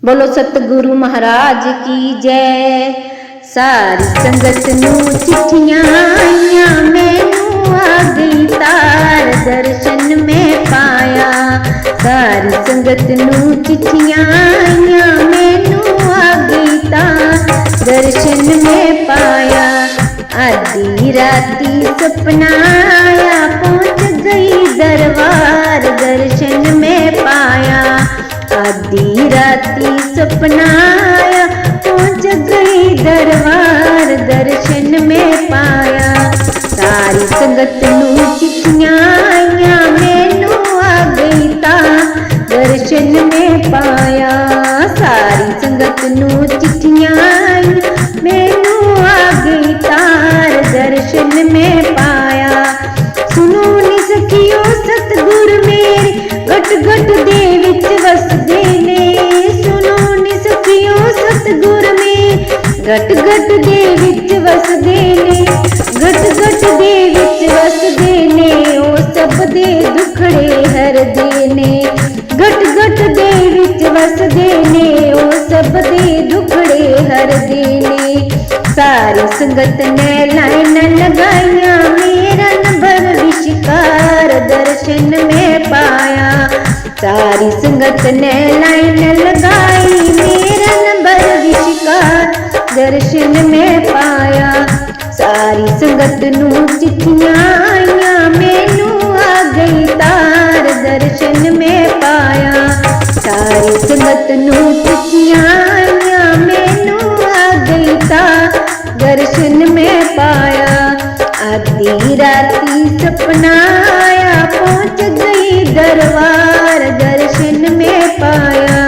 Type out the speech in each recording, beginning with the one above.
बोलो सतगुरु महाराज की जय। सारी संगत नू चिट्ठियां आईयां, मैनू आ गई तार दर्शन में पाया। सारी संगत नू चिट्ठियां आईयां, मैनू आ गई तार दर्शन में पाया। आधी राती सपना आया, पहुंच गई दरबार दर्शन में पाया। आधी राती सपना आया, पहुंच गई दरबार दर्शन में पाया। सारी संगत नू चिट्ठियां आईयां, मैनू आ गई तार दर्शन में पाया। सारी संगत नू चिट्ठियां आईयां, मैनू आ गई तार दर्शन में पाया। सुनो नी सखियो सतगुर मेरे, गट गट दे विच वसदे ने। सुनो नी सखियो सतगुर मेरे, गट गट दे विच वसदे ने। गट गट दे विच वसदे ने, ओ सब दे दुखड़े हरदे ने। गट गट दे विच वसदे ने, ओ सब दे दुखड़े हरदे ने। सारी संगत ने लाइन लगाइया, मेरा नंबर विशिकार दर्शन में पाया। सारी संगत ने लाइन लगाई, मेरा नंबर विशिकार दर्शन में पाया। सारी संगत नू चिट्ठियां आईयां, मैनू आ गई तार दर्शन में पाया। सारी संगत नू चिट्ठियां आईयां, मैनू आ गई तार दर्शन में पाया। आधी राती सपना आया, पहुंच गई दरबार दर्शन में पाया।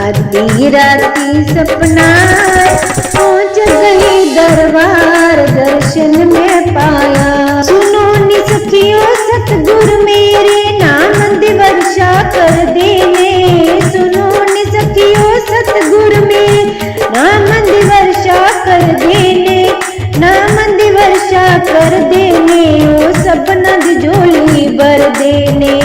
आधी राती सपना आया, पहुंच गई दरबार दर्शन में पाया। सुनो नी सखियो सतगुर मेरे, नाम दी वर्षा कर देने। सुनो नी सखियो सतगुर मेरे, नाम दी वर्षा कर देने। नाम दी वर्षा कर देने, ओ सबना दी झोली भर देने।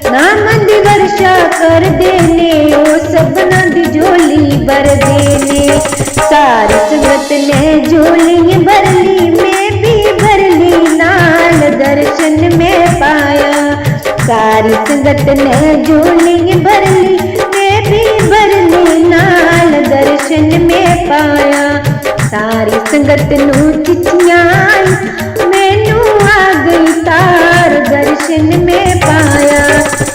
नाम दी वर्षा कर देने, ओ सबना दी झोली भर देने। सारी संगत ने झोली भर ली, मैं भी भर ली नाल दर्शन में पाया। सारी संगत ने झोली भर ली, मैं भी भर ली नाल दर्शन में पाया। सारी संगत नू चिट्ठियां आई, मैनू आ गई तार दर्शन में पाया।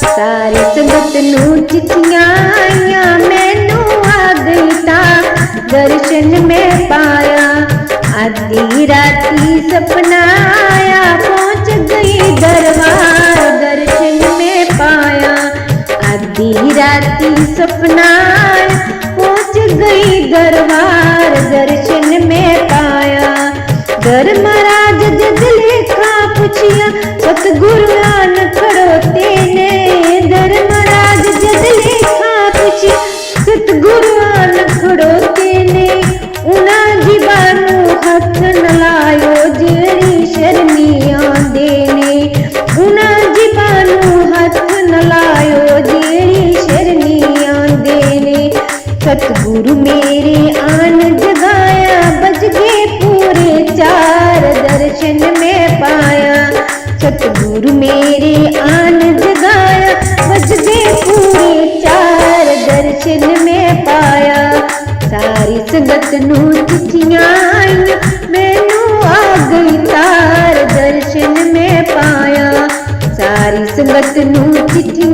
सारी संगत नू चिट्ठियां आईयां, मैनू आ गई तार दर्शन में पाया। आधी राती सपना आया, पहुंच गई दरबार दर्शन में पाया। आधी राती सपना आया, पहुंच गई दरबार दर्शन में पाया। धर्मराज जग लेखा पुछिया, सतगुरु आन खड़ोते ने। धर्मराज जग लेखा पुछिया, सतगुरु आन खड़ोते ने। उना जीवानू हथ न लायो, जेड़ी शर्मियां देने। उना जीवानू हथ न लायो, जेड़ी शर्मियां देने। सतगुरु मेरे आन जगाया, बज गए पूरे चार दर्शन में पाया। सतगुरु मेरे आन जगाया, बज गए पूरे चार दर्शन में पाया। सारी संगत नू चिट्ठियां आईयां, मैनू आ गई तार दर्शन में पाया। सारी संगत नू चिट्ठियां